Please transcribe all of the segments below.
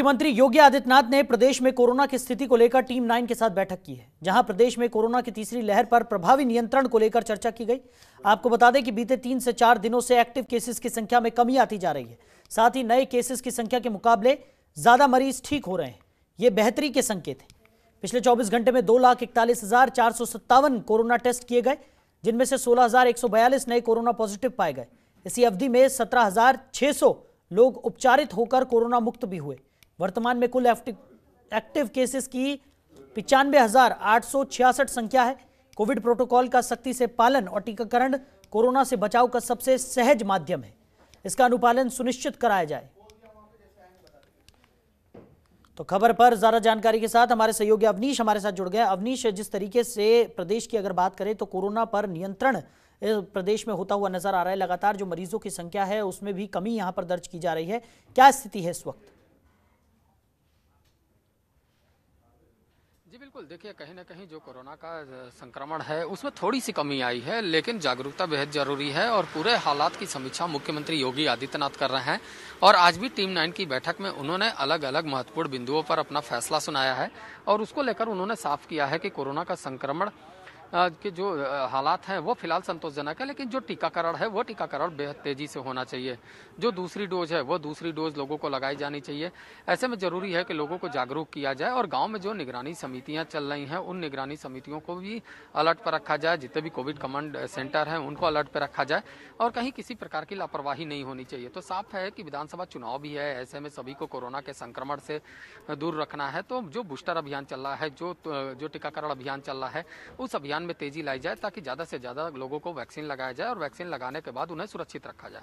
मुख्यमंत्री योगी आदित्यनाथ ने प्रदेश में कोरोना की स्थिति को लेकर टीम 9 के साथ बैठक की है, जहां प्रदेश में कोरोना की तीसरी लहर पर प्रभावी नियंत्रण को लेकर चर्चा की गई। आपको बता दें कि बीते 3 से 4 दिनों से एक्टिव केसेस की संख्या में कमी आती जा रही है। साथ ही नए केसेस की संख्या के मुकाबले ज्यादा मरीज ठीक हो रहे हैं। ये बेहतरी के संकेत हैं। पिछले 24 घंटे में 2,41,457 कोरोना टेस्ट किए गए, जिनमें से 16,142 नए कोरोना पॉजिटिव पाए गए। इसी अवधि में 17,600 लोग उपचारित होकर कोरोना मुक्त भी हुए। वर्तमान में कुल एक्टिव केसेस की 95,866 संख्या है। कोविड प्रोटोकॉल का सख्ती से पालन और टीकाकरण कोरोना से बचाव का सबसे सहज माध्यम है। इसका अनुपालन सुनिश्चित कराया जाए। तो खबर पर ज्यादा जानकारी के साथ हमारे सहयोगी अवनीश हमारे साथ जुड़ गए। अवनीश, जिस तरीके से प्रदेश की अगर बात करें तो कोरोना पर नियंत्रण प्रदेश में होता हुआ नजर आ रहा है। लगातार जो मरीजों की संख्या है उसमें भी कमी यहां पर दर्ज की जा रही है। क्या स्थिति है इस वक्त? जी बिल्कुल, देखिए कहीं ना कहीं जो कोरोना का संक्रमण है उसमें थोड़ी सी कमी आई है, लेकिन जागरूकता बेहद जरूरी है और पूरे हालात की समीक्षा मुख्यमंत्री योगी आदित्यनाथ कर रहे हैं। और आज भी टीम 9 की बैठक में उन्होंने अलग अलग महत्वपूर्ण बिंदुओं पर अपना फैसला सुनाया है और उसको लेकर उन्होंने साफ किया है कि कोरोना का संक्रमण के जो हालात हैं वो फिलहाल संतोषजनक है, लेकिन जो टीकाकरण है वो टीकाकरण बेहद तेजी से होना चाहिए। जो दूसरी डोज है वो दूसरी डोज लोगों को लगाई जानी चाहिए। ऐसे में जरूरी है कि लोगों को जागरूक किया जाए और गांव में जो निगरानी समितियां चल रही हैं उन निगरानी समितियों को भी अलर्ट पर रखा जाए। जितने भी कोविड कमांड सेंटर हैं उनको अलर्ट पर रखा जाए और कहीं किसी प्रकार की लापरवाही नहीं होनी चाहिए। तो साफ है कि विधानसभा चुनाव भी है, ऐसे में सभी को कोरोना के संक्रमण से दूर रखना है। तो जो बूस्टर अभियान चल रहा है, जो टीकाकरण अभियान चल रहा है, उस अभियान में तेजी लाई जाए ताकि ज्यादा से ज्यादा लोगों को वैक्सीन लगाया जाए और वैक्सीन लगाने के बाद उन्हें सुरक्षित रखा जाए।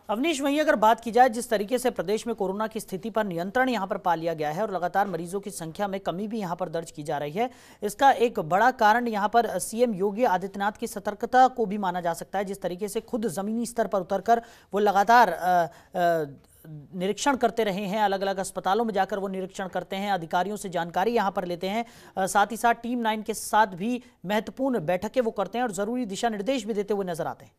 अवनीश, वहीं अगर बात की जाए जिस तरीके से प्रदेश में कोरोना की स्थिति पर नियंत्रण यहां पर पा लिया गया है और लगातार मरीजों की संख्या में कमी भी यहां पर दर्ज की जा रही है, इसका एक बड़ा कारण यहां पर सीएम योगी आदित्यनाथ की सतर्कता को भी माना जा सकता है। जिस तरीके से खुद जमीनी स्तर पर उतरकर वो लगातार निरीक्षण करते रहे हैं, अलग अलग अस्पतालों में जाकर वो निरीक्षण करते हैं, अधिकारियों से जानकारी यहां पर लेते हैं, साथ ही साथ टीम 9 के साथ भी महत्वपूर्ण बैठकें वो करते हैं और जरूरी दिशा निर्देश भी देते हुए नजर आते हैं।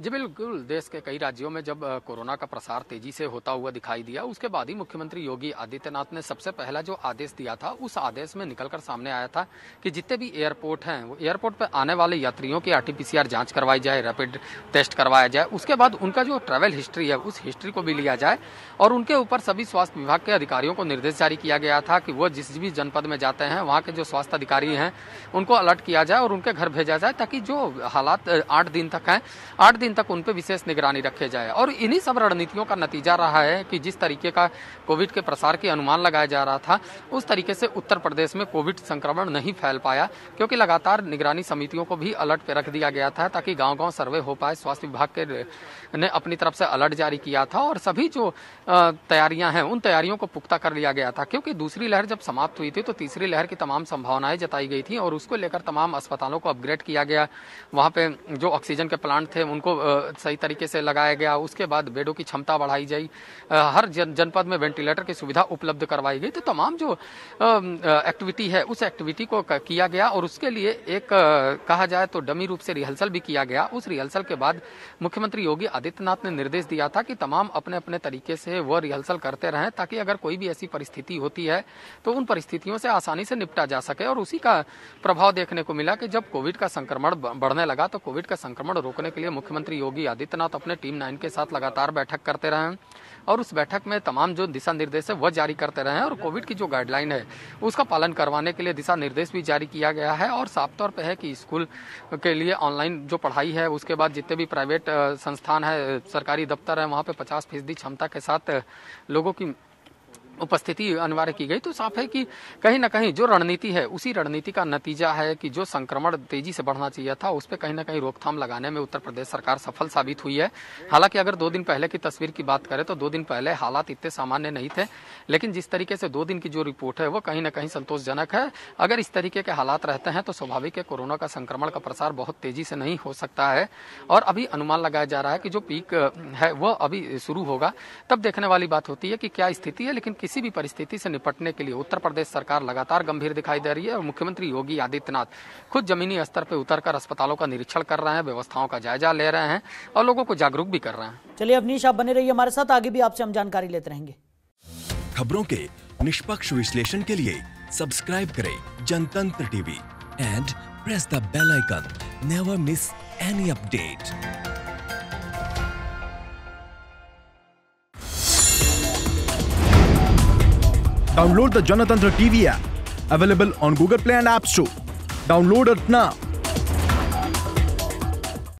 जी बिल्कुल, देश के कई राज्यों में जब कोरोना का प्रसार तेजी से होता हुआ दिखाई दिया, उसके बाद ही मुख्यमंत्री योगी आदित्यनाथ ने सबसे पहला जो आदेश दिया था उस आदेश में निकलकर सामने आया था कि जितने भी एयरपोर्ट हैं वो एयरपोर्ट पर आने वाले यात्रियों की RT-PCR जांच करवाई जाए, रैपिड टेस्ट करवाया जाए। उसके बाद उनका जो ट्रैवल हिस्ट्री है उस हिस्ट्री को भी लिया जाए और उनके ऊपर सभी स्वास्थ्य विभाग के अधिकारियों को निर्देश जारी किया गया था कि वो जिस भी जनपद में जाते हैं वहाँ के जो स्वास्थ्य अधिकारी हैं उनको अलर्ट किया जाए और उनके घर भेजा जाए ताकि जो हालात 8 दिन तक हैं 8 दिन तक उन पर विशेष निगरानी रखे जाए। और इन्हीं सब रणनीतियों का नतीजा रहा है कि जिस तरीके का कोविड के प्रसार के अनुमान लगाया जा रहा था उस तरीके से उत्तर प्रदेश में कोविड संक्रमण नहीं फैल पाया, क्योंकि लगातार निगरानी समितियों को भी अलर्ट पे रख दिया गया था ताकि गांव-गांव सर्वे हो पाए। स्वास्थ्य विभाग के ने अपनी तरफ से अलर्ट जारी किया था और सभी जो तैयारियां हैं उन तैयारियों को पुख्ता कर लिया गया था, क्योंकि दूसरी लहर जब समाप्त हुई थी तो तीसरी लहर की तमाम संभावनाएं जताई गई थी और उसको लेकर तमाम अस्पतालों को अपग्रेड किया गया। वहां पे जो ऑक्सीजन के प्लांट थे उनको सही तरीके से लगाया गया। उसके बाद बेडों की क्षमता बढ़ाई गई, हर जनपद में वेंटिलेटर की सुविधा उपलब्ध करवाई गई। तो तमाम जो एक्टिविटी है उस एक्टिविटी को किया गया और उसके लिए एक कहा जाए तो डमी रूप से रिहर्सल भी किया गया। उस रिहर्सल के बाद मुख्यमंत्री योगी आदित्यनाथ ने निर्देश दिया था कि तमाम अपने अपने तरीके से वो रिहर्सल करते रहें ताकि अगर कोई भी ऐसी परिस्थिति होती है तो उन परिस्थितियों से आसानी से निपटा जा सके। और उसी का प्रभाव देखने को मिला कि जब कोविड का संक्रमण बढ़ने लगा तो कोविड का संक्रमण रोकने के लिए मुख्यमंत्री योगी आदित्यनाथ अपने टीम 9 के साथ लगातार बैठक करते रहे और उस बैठक में तमाम जो दिशा निर्देश है वह जारी करते रहे और कोविड की जो गाइडलाइन है उसका पालन करवाने के लिए दिशा निर्देश भी जारी किया गया है। और साफ तौर पे है कि स्कूल के लिए ऑनलाइन जो पढ़ाई है, उसके बाद जितने भी प्राइवेट संस्थान है, सरकारी दफ्तर है, वहाँ पे 50% क्षमता के साथ लोगों की उपस्थिति अनिवार्य की गई। तो साफ है कि कहीं ना कहीं जो रणनीति है उसी रणनीति का नतीजा है कि जो संक्रमण तेजी से बढ़ना चाहिए था उस पर कहीं ना कहीं रोकथाम लगाने में उत्तर प्रदेश सरकार सफल साबित हुई है। हालांकि अगर 2 दिन पहले की तस्वीर की बात करें तो 2 दिन पहले हालात इतने सामान्य नहीं थे, लेकिन जिस तरीके से 2 दिन की जो रिपोर्ट है वो कहीं ना कहीं संतोषजनक है। अगर इस तरीके के हालात रहते हैं तो स्वाभाविक है कोरोना का संक्रमण का प्रसार बहुत तेजी से नहीं हो सकता है और अभी अनुमान लगाया जा रहा है कि जो पीक है वो अभी शुरू होगा, तब देखने वाली बात होती है कि क्या स्थिति है। लेकिन किसी भी परिस्थिति से निपटने के लिए उत्तर प्रदेश सरकार लगातार गंभीर दिखाई दे रही है और मुख्यमंत्री योगी आदित्यनाथ खुद जमीनी स्तर पर उतरकर अस्पतालों का निरीक्षण कर रहे हैं, व्यवस्थाओं का जायजा ले रहे हैं और लोगों को जागरूक भी कर रहे हैं। चलिए अवनीश, आप बने रहिए हमारे साथ, आगे भी आपसे हम जानकारी लेते रहेंगे। खबरों के निष्पक्ष विश्लेषण के लिए सब्सक्राइब करें Janatantra TV and press the bell icon. Never miss any update. Download the Janatantra TV app, available on Google Play and App Store. Download it now.